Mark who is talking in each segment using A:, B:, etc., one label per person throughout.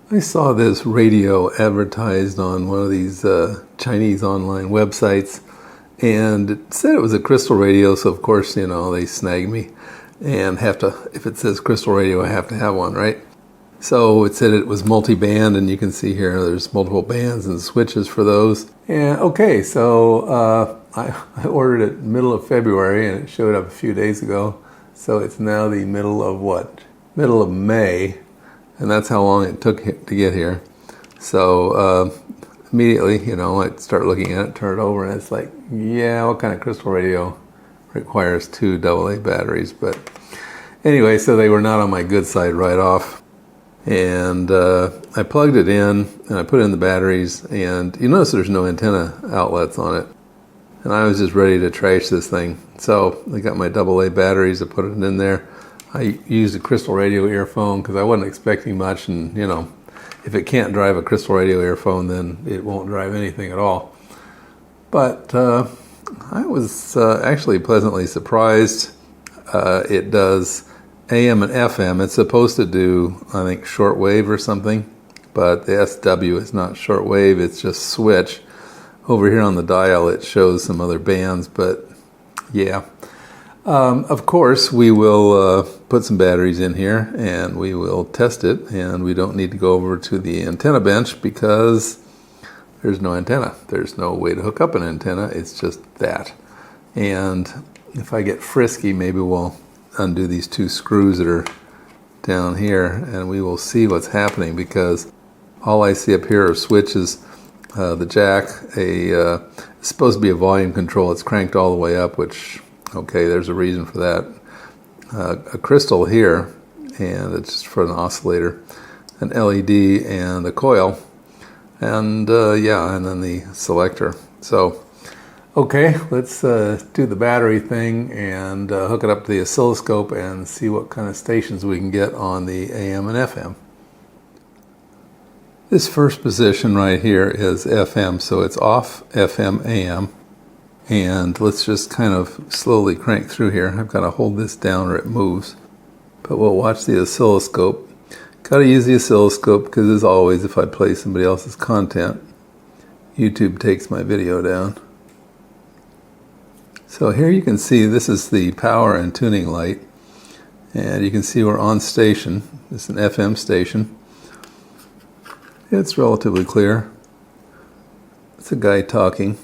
A: I saw this radio advertised on one of these Chinese online websites, and it said it was a crystal radio, so of course, you know, they snag me and have to, if it says crystal radio, I have to have one, right? So it said it was multi-band, and you can see here there's multiple bands and switches for those. And okay, so I ordered it middle of February, and it showed up a few days ago. So it's now the middle of what? Middle of May. And that's how long it took to get here. So immediately, you know, I start looking at it, turn it over, and it's like, yeah, what kind of crystal radio requires 2 AA batteries? But anyway, so they were not on my good side right off. And I plugged it in, and I put in the batteries, and you notice there's no antenna outlets on it. And I was just ready to trash this thing. So I got my AA batteries, I put it in there. I used a crystal radio earphone because I wasn't expecting much, and you know, if it can't drive a crystal radio earphone, then it won't drive anything at all. But I was actually pleasantly surprised. It does AM and FM. It's supposed to do, I think, shortwave or something, but the SW is not shortwave, it's just switch. Over here on the dial it shows some other bands, but yeah. Of course, we will put some batteries in here and we will test it, and we don't need to go over to the antenna bench because there's no antenna. There's no way to hook up an antenna. It's just that. And if I get frisky, maybe we'll undo these 2 screws that are down here and we will see what's happening, because all I see up here are switches. The jack, it's supposed to be a volume control. It's cranked all the way up, which, okay, there's a reason for that. A crystal here, and it's just for an oscillator, an LED, and a coil, and yeah, and then the selector. So, okay, let's do the battery thing and hook it up to the oscilloscope and see what kind of stations we can get on the AM and FM. This first position right here is FM, so it's off FM AM. And let's just kind of slowly crank through here. I've got to hold this down or it moves. But we'll watch the oscilloscope. Got to use the oscilloscope because, as always, if I play somebody else's content, YouTube takes my video down. So here you can see this is the power and tuning light. And you can see we're on station. This is an FM station. It's relatively clear. It's a guy talking.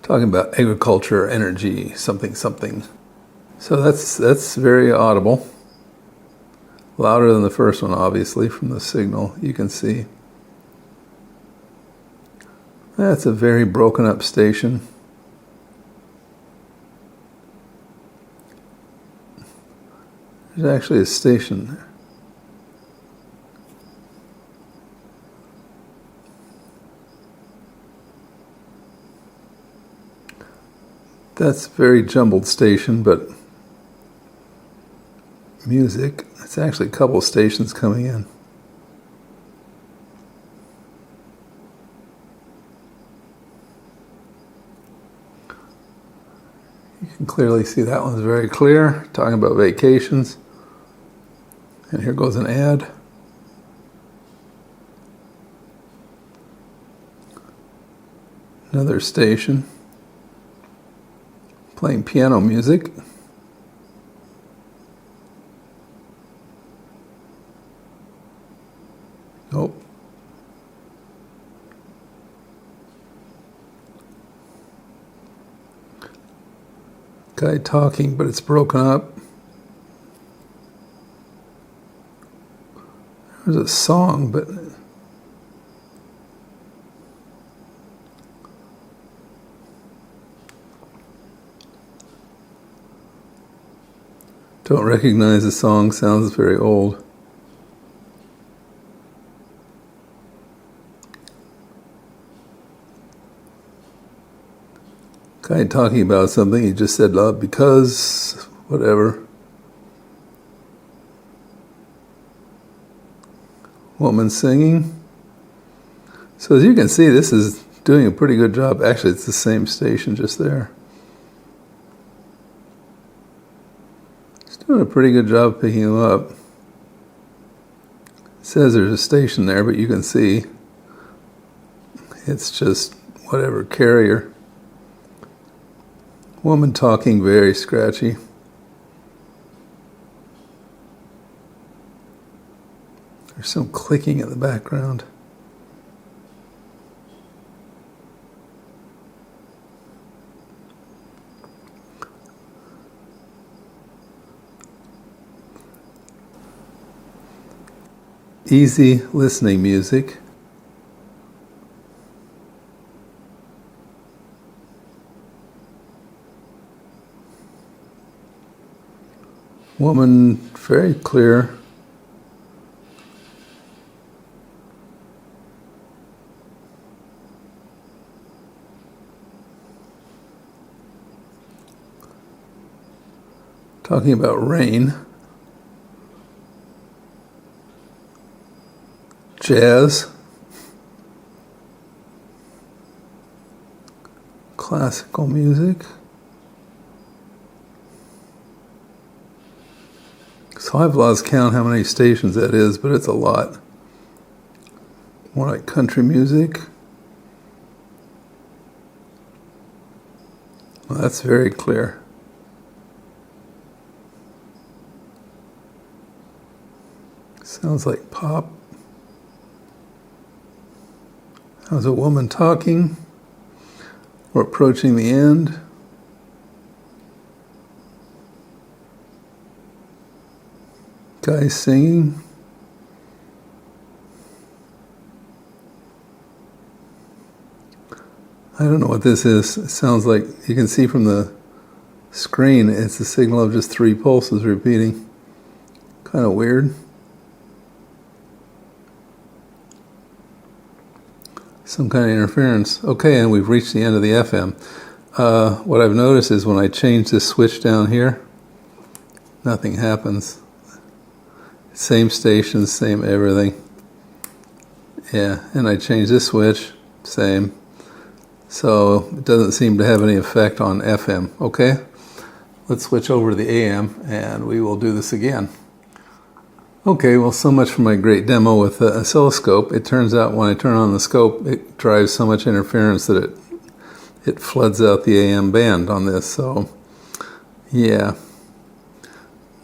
A: Talking about agriculture, energy, something, something. So that's very audible. Louder than the first one, obviously, from the signal you can see. That's a very broken up station. There's actually a station there. That's a very jumbled station, but music, it's actually a couple of stations coming in. You can clearly see that one's very clear, talking about vacations. And here goes an ad. Another station playing piano music. Oh. Guy talking, but it's broken up. There's a song, but don't recognize the song, sounds very old. Guy talking about something, he just said love because whatever. Woman singing. So as you can see, this is doing a pretty good job. Actually, it's the same station just there. It's doing a pretty good job picking them up. It says there's a station there, but you can see it's just whatever carrier. Woman talking, very scratchy. There's some clicking in the background. Easy listening music. Woman, very clear. Talking about rain. Jazz. Classical music. So I've lost count how many stations that is, but it's a lot. More like country music. Well, that's very clear. Sounds like pop. How's a woman talking? We're approaching the end. Guy singing. I don't know what this is. It sounds like, you can see from the screen, it's the signal of just 3 pulses repeating. Kind of weird. Some kind of interference. Okay, and we've reached the end of the FM. What I've noticed is when I change this switch down here, nothing happens. Same stations, same everything. Yeah, and I change this switch, same. So it doesn't seem to have any effect on FM. Okay, let's switch over to the AM and we will do this again. Okay, well, so much for my great demo with the oscilloscope. It turns out when I turn on the scope, it drives so much interference that it floods out the AM band on this. So, yeah.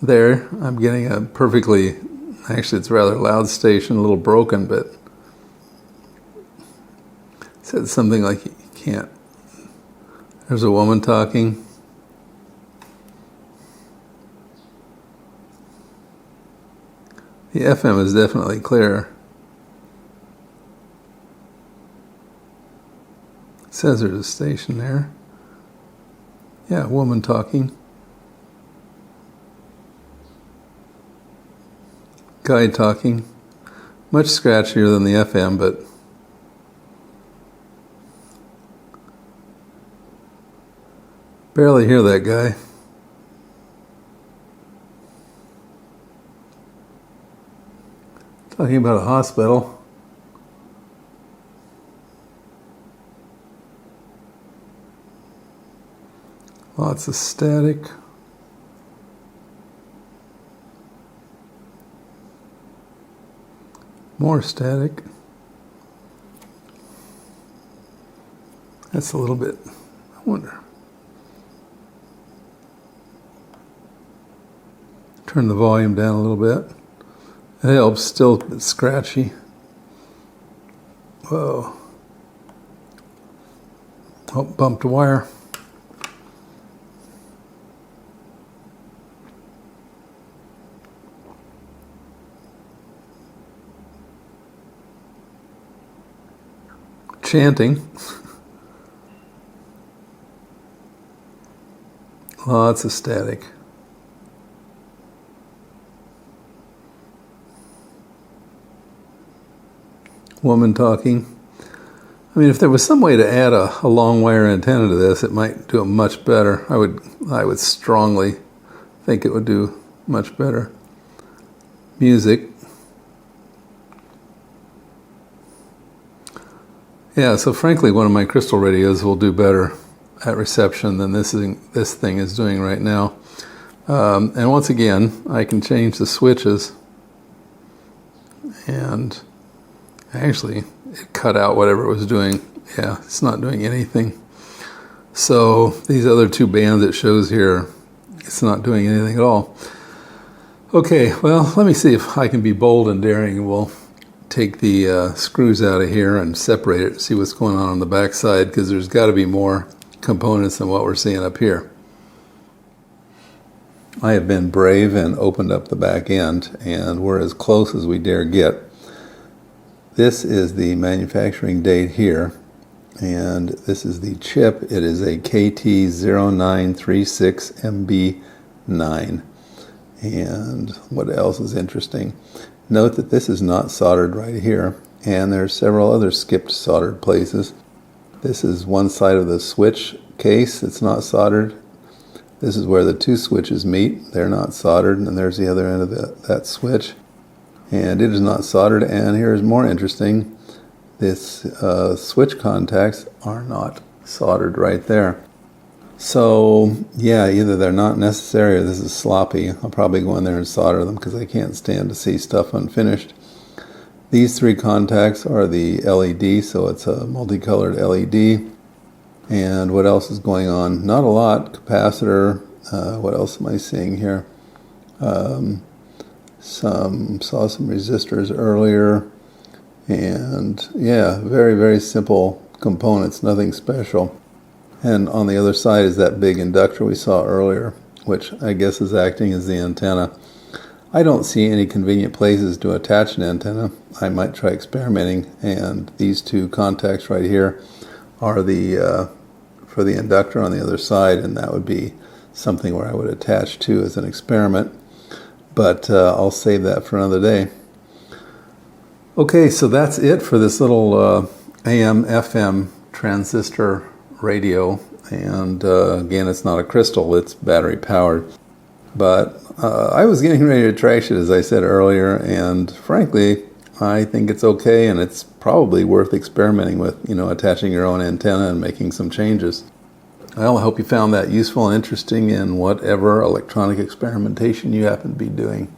A: There, I'm getting a perfectly, actually it's a rather loud station, a little broken, but it said something like you can't. There's a woman talking. The FM is definitely clear. It says there's a station there. Yeah, woman talking. Guy talking. Much scratchier than the FM, but barely hear that guy. Talking about a hospital. Lots of static. More static. That's a little bit, I wonder. Turn the volume down a little bit. It helps, still a bit scratchy. Whoa. Oh, bumped a wire. Chanting. Lots of static. Woman talking. I mean, if there was some way to add a long wire antenna to this, it might do it much better. I would strongly think it would do much better. Music. Yeah, so frankly, one of my crystal radios will do better at reception than this thing is doing right now. And once again, I can change the switches, and actually it cut out whatever it was doing. Yeah, it's not doing anything. So these other two bands it shows here, it's not doing anything at all. Okay, well, let me see if I can be bold and daring. We'll take the screws out of here and separate it, see what's going on the back side, because there's got to be more components than what we're seeing up here. I have been brave and opened up the back end, and we're as close as we dare get. This is the manufacturing date here, and this is the chip. It is a KT0936MB9. And what else is interesting? Note that this is not soldered right here, and there's several other skipped soldered places. This is one side of the switch case. It's not soldered. This is where the two switches meet. They're not soldered, and there's the other end of that switch. And it is not soldered, and here's more interesting. This switch contacts are not soldered right there. So, yeah, either they're not necessary or this is sloppy. I'll probably go in there and solder them because I can't stand to see stuff unfinished. These three contacts are the LED, so it's a multicolored LED. And what else is going on? Not a lot. Capacitor. What else am I seeing here? Saw some resistors earlier. And yeah, very, very simple components, nothing special. And on the other side is that big inductor we saw earlier, which I guess is acting as the antenna. I don't see any convenient places to attach an antenna. I might try experimenting, and these two contacts right here are the for the inductor on the other side, and that would be something where I would attach to as an experiment. But I'll save that for another day. Okay, so that's it for this little AM/FM transistor radio, and again, it's not a crystal, it's battery powered. But I was getting ready to trash it, as I said earlier, and frankly, I think it's okay, and it's probably worth experimenting with, attaching your own antenna and making some changes. Well, I hope you found that useful and interesting in whatever electronic experimentation you happen to be doing.